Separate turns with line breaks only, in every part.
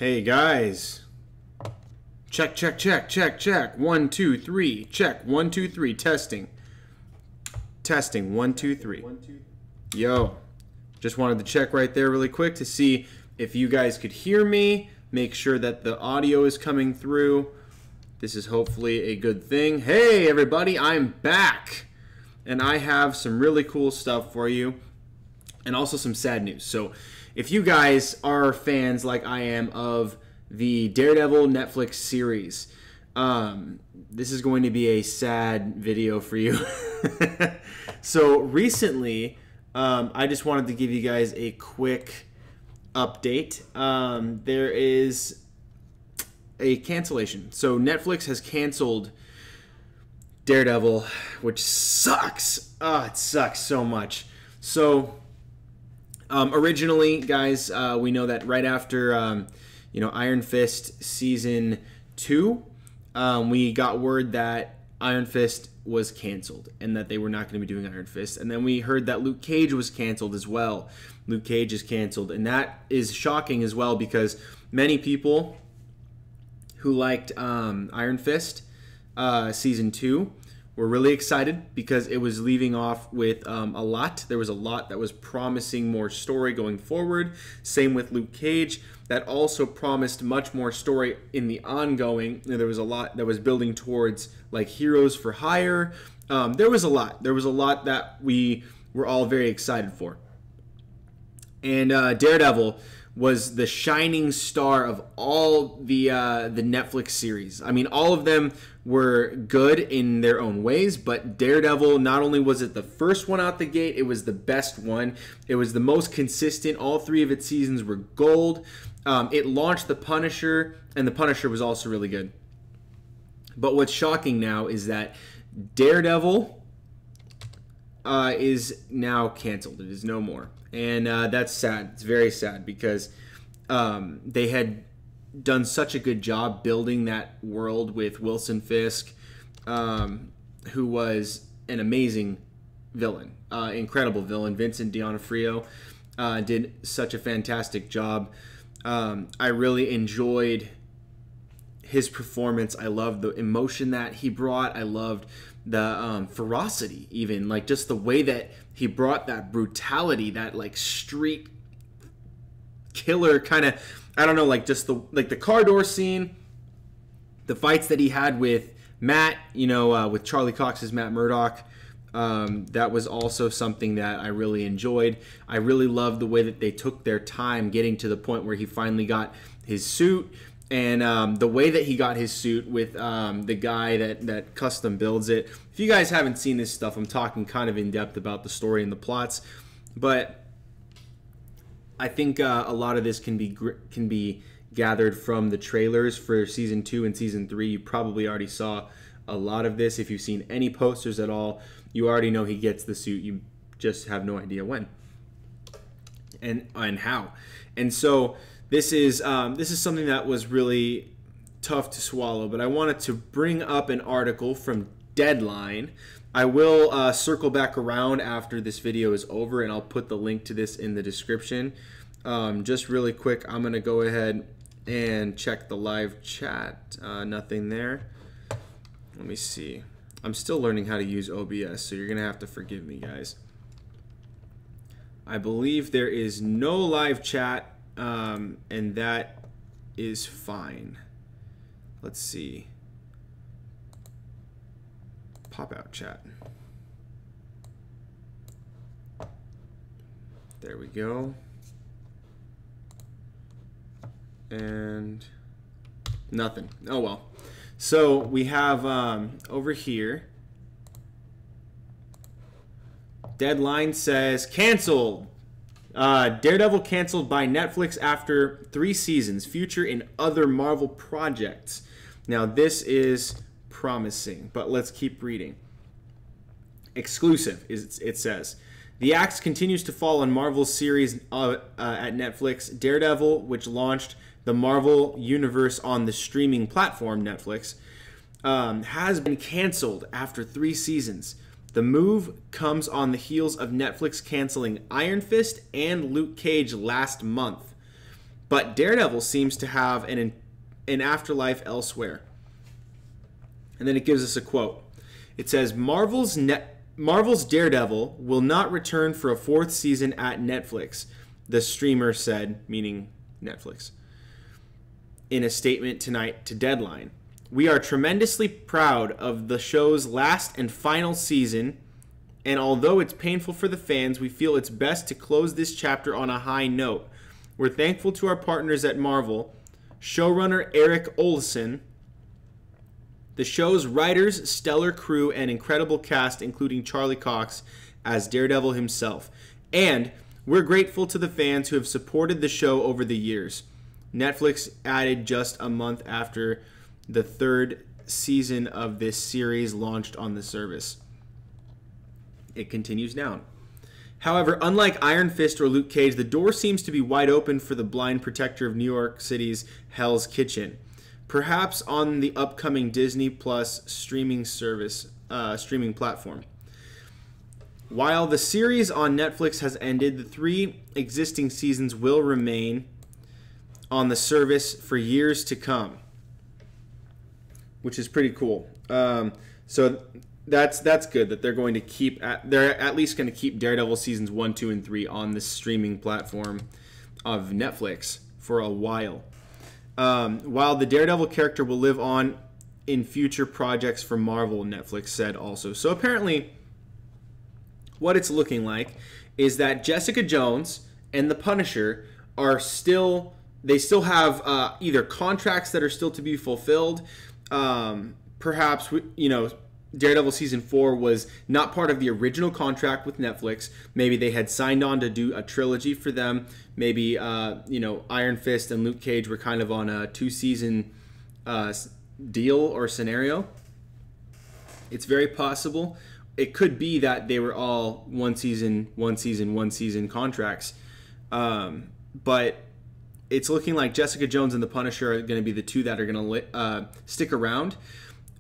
Hey guys, check, check, check, check, check, 1, 2, 3, check, 1, 2, 3, testing, 1, 2, 3. Yo, just wanted to check right there really quick to see if you guys could hear me, make sure that the audio is coming through. This is hopefully a good thing. Hey everybody, I'm back, and I have some really cool stuff for you, and also some sad news. So if you guys are fans like I am of the Daredevil Netflix series, this is going to be a sad video for you. So recently, I just wanted to give you guys a quick update. There is a cancellation. So Netflix has canceled Daredevil, which sucks. Oh, it sucks so much. So originally, guys, we know that right after Iron Fist season 2, we got word that Iron Fist was canceled and that they were not going to be doing Iron Fist. And then we heard that Luke Cage was canceled as well. Luke Cage is canceled, and that is shocking as well because many people who liked Iron Fist season 2 were really excited because it was leaving off with a lot. There was a lot that was promising more story going forward. Same with Luke Cage. That also promised much more story in the ongoing. There was a lot that was building towards like Heroes for Hire. There was a lot. There was a lot that we were all very excited for. And Daredevil was the shining star of all the Netflix series. I mean, all of them were good in their own ways, but Daredevil, not only was it the first one out the gate, it was the best one. It was the most consistent. All 3 of its seasons were gold. It launched The Punisher, and The Punisher was also really good. But what's shocking now is that Daredevil is now canceled. It is no more. And that's sad. It's very sad because they had done such a good job building that world with Wilson Fisk, who was an amazing villain, incredible villain. Vincent D'Onofrio did such a fantastic job. I really enjoyed his performance. I loved the emotion that he brought. I loved the ferocity, even like just the way that he brought that brutality, that like street killer kind of, I don't know, like just the car door scene, the fights that he had with Matt, with Charlie Cox's Matt Murdock. That was also something that I really enjoyed. I really loved the way that they took their time getting to the point where he finally got his suit. And the way that he got his suit with the guy that custom builds it. If you guys haven't seen this stuff, I'm talking kind of in depth about the story and the plots. But I think a lot of this can be gathered from the trailers for Season 2 and Season 3. You probably already saw a lot of this. If you've seen any posters at all, you already know he gets the suit. You just have no idea when and how. And so this is something that was really tough to swallow, but I wanted to bring up an article from Deadline. I will circle back around after this video is over, and I'll put the link to this in the description. Just really quick, I'm going to go ahead and check the live chat. Nothing there. Let me see. I'm still learning how to use OBS, so you're going to have to forgive me, guys. I believe there is no live chat. And that is fine. Let's see. Pop out chat. There we go. And nothing. Oh well. So we have over here. Deadline says canceled. Daredevil canceled by Netflix after 3 seasons. Future in other Marvel projects. Now this is promising, but let's keep reading. Exclusive, it says. The axe continues to fall on Marvel's series at Netflix. Daredevil, which launched the Marvel Universe on the streaming platform Netflix, has been canceled after 3 seasons. The move comes on the heels of Netflix canceling Iron Fist and Luke Cage last month. but Daredevil seems to have an afterlife elsewhere. And then it gives us a quote. It says, Marvel's Daredevil will not return for a 4th season at Netflix, the streamer said, meaning Netflix, in a statement tonight to Deadline. We are tremendously proud of the show's last and final season, and although it's painful for the fans, we feel it's best to close this chapter on a high note. We're thankful to our partners at Marvel, showrunner Eric Olson, the show's writers, stellar crew, and incredible cast, including Charlie Cox as Daredevil himself. And we're grateful to the fans who have supported the show over the years. Netflix added just a month after the 3rd season of this series launched on the service. It continues down. However, unlike Iron Fist or Luke Cage, the door seems to be wide open for the blind protector of New York City's Hell's Kitchen. Perhaps on the upcoming Disney Plus streaming platform. While the series on Netflix has ended, the 3 existing seasons will remain on the service for years to come, which is pretty cool. So that's good that they're going to they're at least going to keep Daredevil seasons 1, 2, and 3 on the streaming platform of Netflix for a while. While the Daredevil character will live on in future projects for Marvel, Netflix said also. So apparently, what it's looking like is that Jessica Jones and the Punisher are still have either contracts that are still to be fulfilled. Perhaps, Daredevil season 4 was not part of the original contract with Netflix. Maybe they had signed on to do a trilogy for them. Maybe Iron Fist and Luke Cage were kind of on a 2-season deal or scenario. It's very possible. It could be that they were all one season contracts. But it's looking like Jessica Jones and the Punisher are going to be the 2 that are going to stick around.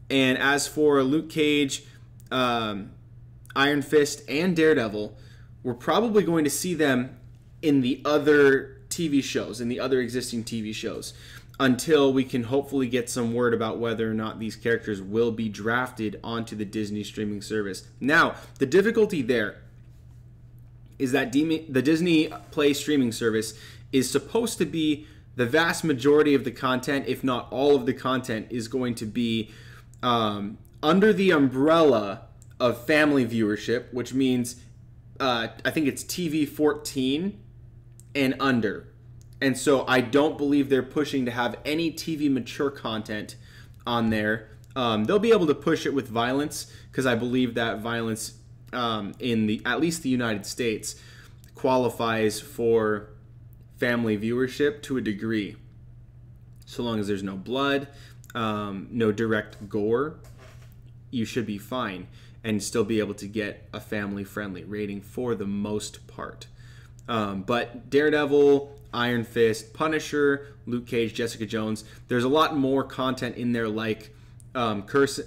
And as for Luke Cage, Iron Fist, and Daredevil, we're probably going to see them in the other TV shows, in the other existing TV shows, until we can hopefully get some word about whether or not these characters will be drafted onto the Disney streaming service. Now, the difficulty there is that the Disney Play streaming service is supposed to be the vast majority of the content, if not all of the content, is going to be under the umbrella of family viewership, which means I think it's TV 14 and under. And so I don't believe they're pushing to have any TV mature content on there. They'll be able to push it with violence, because I believe that violence in at least the United States qualifies for family viewership to a degree. So long as there's no blood, no direct gore, you should be fine and still be able to get a family-friendly rating for the most part. But Daredevil, Iron Fist, Punisher, Luke Cage, Jessica Jones, there's a lot more content in there, like curse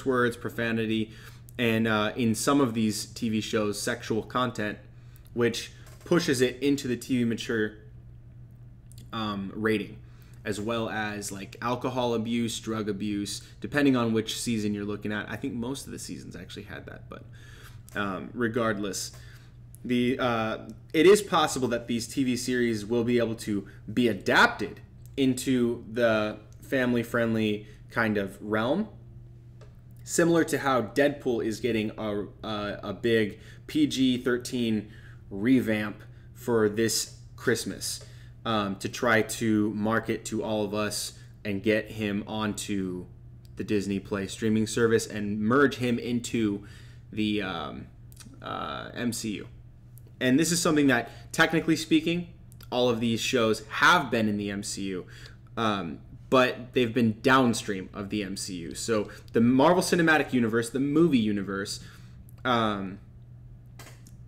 words, profanity, and in some of these TV shows, sexual content, which pushes it into the TV mature rating, as well as like alcohol abuse, drug abuse, depending on which season you're looking at. I think most of the seasons actually had that, but regardless, it is possible that these TV series will be able to be adapted into the family-friendly kind of realm, similar to how Deadpool is getting a big PG-13 revamp for this Christmas, to try to market to all of us and get him onto the Disney Play streaming service and merge him into the MCU. And this is something that, technically speaking, all of these shows have been in the MCU, but they've been downstream of the MCU. So the Marvel Cinematic Universe, the movie universe,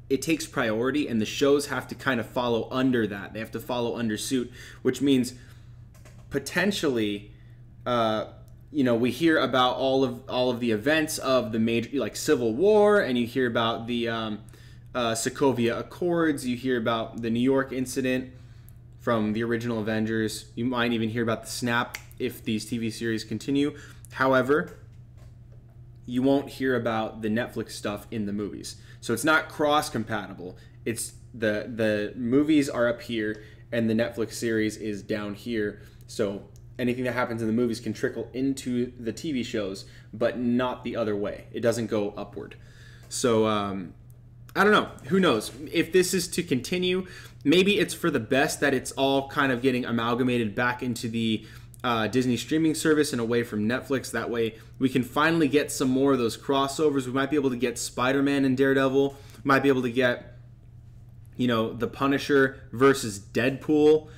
it takes priority, and the shows have to kind of follow under that. They have to follow under suit, which means potentially, we hear about all of the events of the major, like Civil War, and you hear about the Sokovia Accords, you hear about the New York incident from the original Avengers. You might even hear about the snap if these TV series continue. However, you won't hear about the Netflix stuff in the movies. So it's not cross-compatible. It's the movies are up here and the Netflix series is down here. So anything that happens in the movies can trickle into the TV shows, but not the other way. It doesn't go upward. So I don't know. Who knows? If this is to continue, maybe it's for the best that it's all kind of getting amalgamated back into the Disney streaming service and away from Netflix. That way we can finally get some more of those crossovers. We might be able to get Spider-Man and Daredevil. We might be able to get, you know, the Punisher versus Deadpool.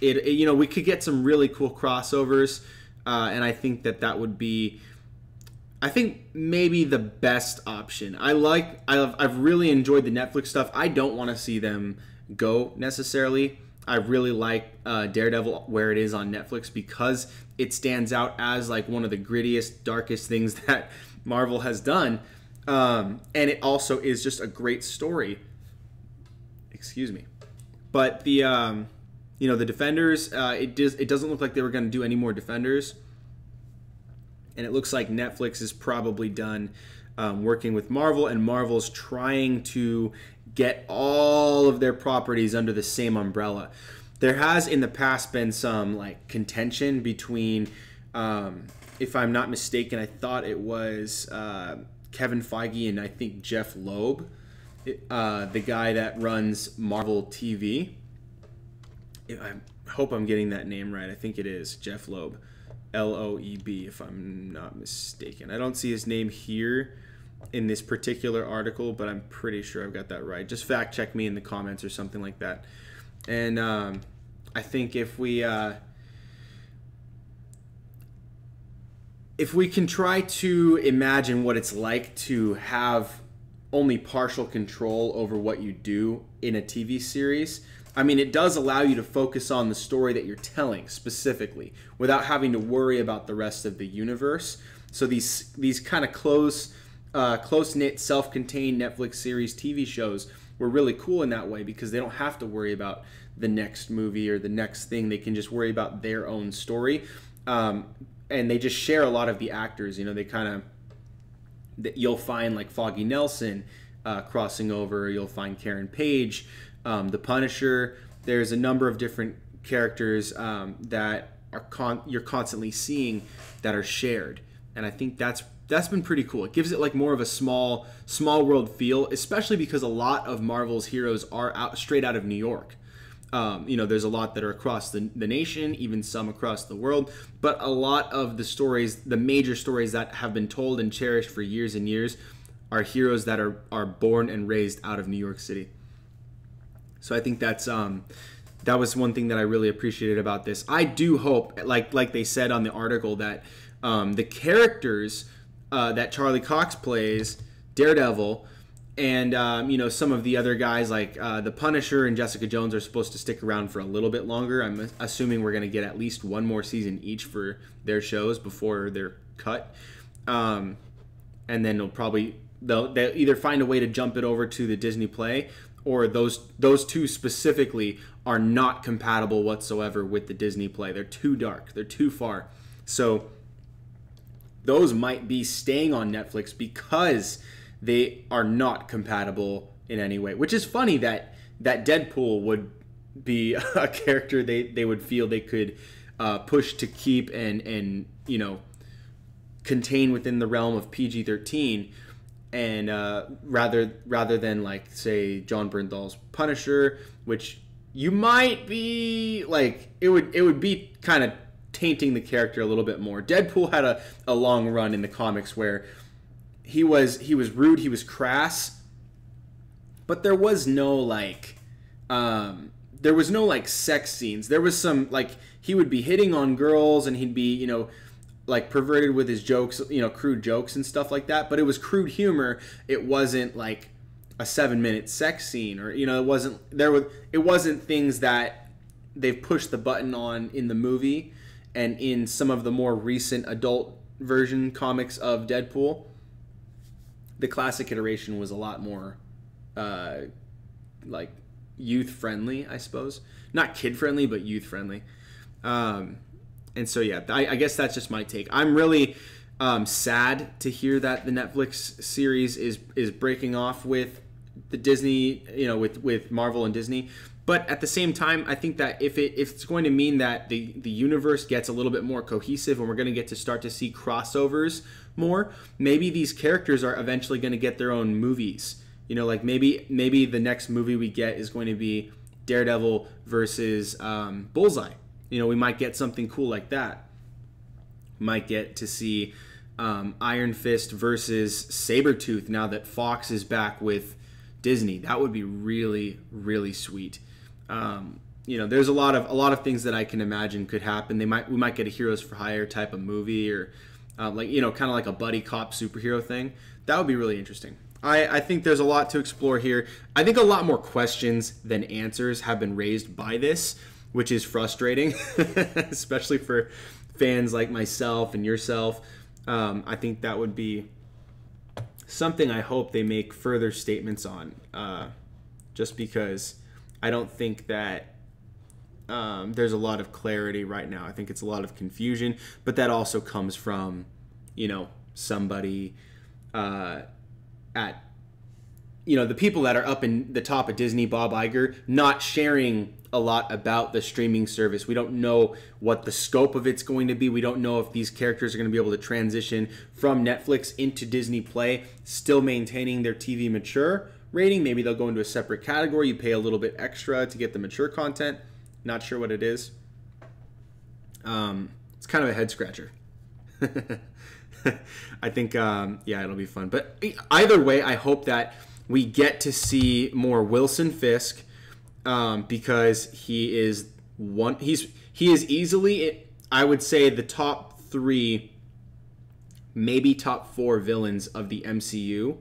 You know, we could get some really cool crossovers, and I think that would be, I think, maybe the best option. I've really enjoyed the Netflix stuff. I don't want to see them go necessarily. I really like Daredevil where it is on Netflix because it stands out as like one of the grittiest, darkest things that Marvel has done, and it also is just a great story. Excuse me, but the you know, the Defenders, it doesn't look like they were going to do any more Defenders. And it looks like Netflix is probably done working with Marvel, and Marvel's trying to get all of their properties under the same umbrella. There has in the past been some like contention between, if I'm not mistaken, I thought it was Kevin Feige and I think Jeff Loeb, the guy that runs Marvel TV. I hope I'm getting that name right. I think it is Jeff Loeb. Loeb, if I'm not mistaken. I don't see his name here in this particular article, but I'm pretty sure I've got that right. Just fact check me in the comments or something like that. And I think if we can try to imagine what it's like to have only partial control over what you do in a TV series, I mean, it does allow you to focus on the story that you're telling specifically without having to worry about the rest of the universe. So these kind of close-knit, self-contained Netflix series TV shows were really cool in that way because they don't have to worry about the next movie or the next thing. They can just worry about their own story. And they just share a lot of the actors. You know, they kind of, you'll find like Foggy Nelson crossing over. You'll find Karen Page, the Punisher. There's a number of different characters that are you're constantly seeing that are shared, and I think that's been pretty cool. It gives it like more of a small world feel, especially because a lot of Marvel's heroes are straight out of New York. You know, there's a lot that are across the nation, even some across the world, but a lot of the stories, the major stories that have been told and cherished for years and years, are heroes that are born and raised out of New York City. So I think that was one thing that I really appreciated about this. I do hope, like they said on the article, that the characters that Charlie Cox plays, Daredevil, and you know, some of the other guys like the Punisher and Jessica Jones are supposed to stick around for a little bit longer. I'm assuming we're going to get at least one more season each for their shows before they're cut, and then they'll either find a way to jump it over to the Disney Play, or those two specifically are not compatible whatsoever with the Disney Play. They're too dark. They're too far. So those might be staying on Netflix because they are not compatible in any way. Which is funny that Deadpool would be a character they would feel they could push to keep and you know, contain within the realm of PG-13. And rather than like, say, Jon Bernthal's Punisher, which you might be like, it would be kind of tainting the character a little bit more. Deadpool had a long run in the comics where he was rude, he was crass, but there was no like sex scenes. There was some, like, he would be hitting on girls and he'd be, you know, like perverted with his jokes, you know, crude jokes and stuff like that, but it was crude humor. It wasn't like a 7-minute sex scene, or, you know, it wasn't things that they've pushed the button on in the movie and in some of the more recent adult version comics of Deadpool. The classic iteration was a lot more like youth friendly, I suppose. Not kid friendly, but youth friendly. And so yeah, I guess that's just my take. I'm really sad to hear that the Netflix series is breaking off with the Disney, with Marvel and Disney. But at the same time, I think that if it's going to mean that the universe gets a little bit more cohesive and we're going to get to start to see crossovers more, maybe these characters are eventually going to get their own movies. Like maybe the next movie we get is going to be Daredevil versus Bullseye. We might get something cool like that. Might get to see Iron Fist versus Sabretooth now that Fox is back with Disney. That would be really, really sweet. There's a lot of things that I can imagine could happen. We might get a Heroes for Hire type of movie, or kind of like a buddy cop superhero thing. That would be really interesting. I think there's a lot to explore here. I think a lot more questions than answers have been raised by this, which is frustrating, especially for fans like myself and yourself. I think that would be something I hope they make further statements on, just because I don't think that there's a lot of clarity right now. I think it's a lot of confusion, but that also comes from, somebody at the people that are up in the top of Disney, Bob Iger, not sharing a lot about the streaming service. We don't know what the scope of it's going to be. We don't know if these characters are going to be able to transition from Netflix into Disney Play, still maintaining their TV mature rating. Maybe they'll go into a separate category. You pay a little bit extra to get the mature content. Not sure what it is. It's kind of a head scratcher. I think, it'll be fun. But either way, I hope that we get to see more Wilson Fisk, because he is easily, I would say, the top 3, maybe top 4 villains of the MCU.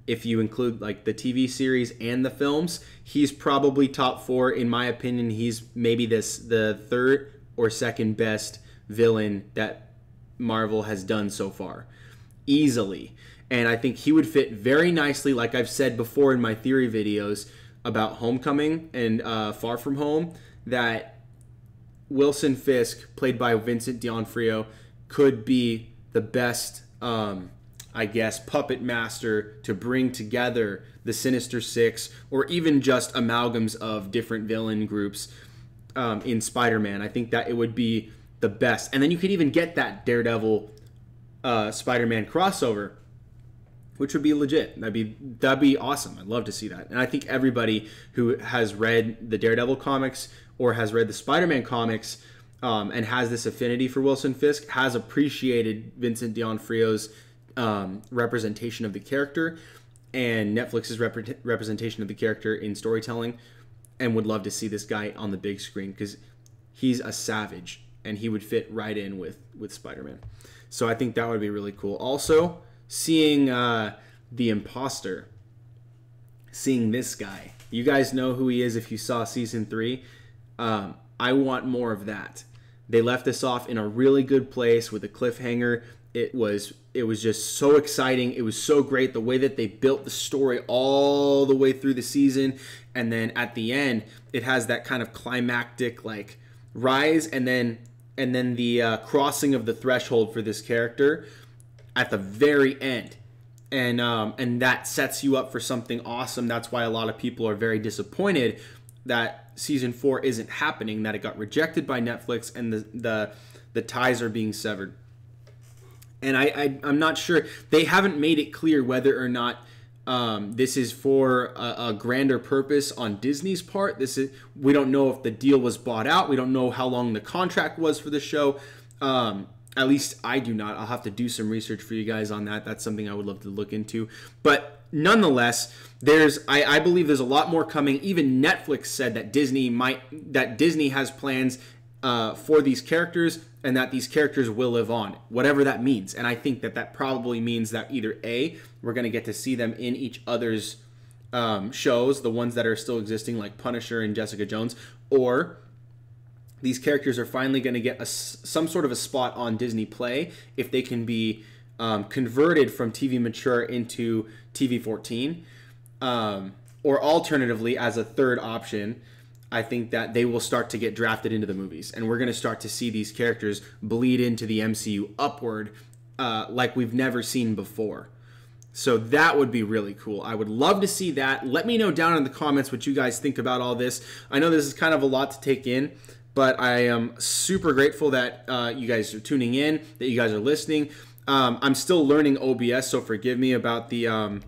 If you include like the TV series and the films, he's probably top 4 in my opinion. He's maybe the 3rd or 2nd best villain that Marvel has done so far, easily. And I think he would fit very nicely, like I've said before in my theory videos about Homecoming and Far From Home, that Wilson Fisk, played by Vincent D'Onofrio, could be the best, puppet master to bring together the Sinister Six, or even just amalgams of different villain groups in Spider-Man. I think that it would be the best. And then you could even get that Daredevil Spider-Man crossover, which would be legit. That'd be awesome. I'd love to see that. And I think everybody who has read the Daredevil comics or has read the Spider-Man comics and has this affinity for Wilson Fisk has appreciated Vincent D'Onofrio's representation of the character and Netflix's representation of the character in storytelling, and would love to see this guy on the big screen because he's a savage and he would fit right in with Spider-Man. So I think that would be really cool. Also, seeing the Imposter, seeing this guy. You guys know who he is if you saw season 3. I want more of that. They left us off in a really good place with a cliffhanger. It was just so exciting. It was so great the way that they built the story all the way through the season, and then at the end it has that kind of climactic like rise, and then the crossing of the threshold for this character at the very end, and that sets you up for something awesome. That's why a lot of people are very disappointed that season 4 isn't happening, that it got rejected by Netflix, and the ties are being severed. And I'm not sure. They haven't made it clear whether or not this is for a grander purpose on Disney's part. We don't know if the deal was bought out. We don't know how long the contract was for the show. At least I do not. I'll have to do some research for you guys on that. That's something I would love to look into. But nonetheless, I believe there's a lot more coming. Even Netflix said that Disney has plans for these characters, and that these characters will live on, whatever that means. And I think that probably means that either A, we're going to get to see them in each other's shows, the ones that are still existing like Punisher and Jessica Jones, or these characters are finally going to get some sort of a spot on Disney Play if they can be converted from TV mature into TV 14. Or alternatively, as a third option, I think that they will start to get drafted into the movies, and we're going to start to see these characters bleed into the MCU upward like we've never seen before. So that would be really cool. I would love to see that. Let me know down in the comments what you guys think about all this. I know this is kind of a lot to take in, but I am super grateful that you guys are tuning in, that you guys are listening. I'm still learning OBS, so forgive me about the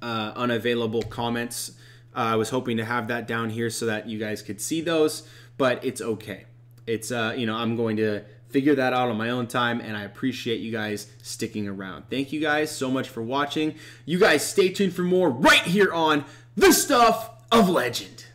unavailable comments. I was hoping to have that down here so that you guys could see those, but it's okay. It's I'm going to figure that out on my own time, and I appreciate you guys sticking around. Thank you guys so much for watching. You guys stay tuned for more right here on The Stuff of Legend.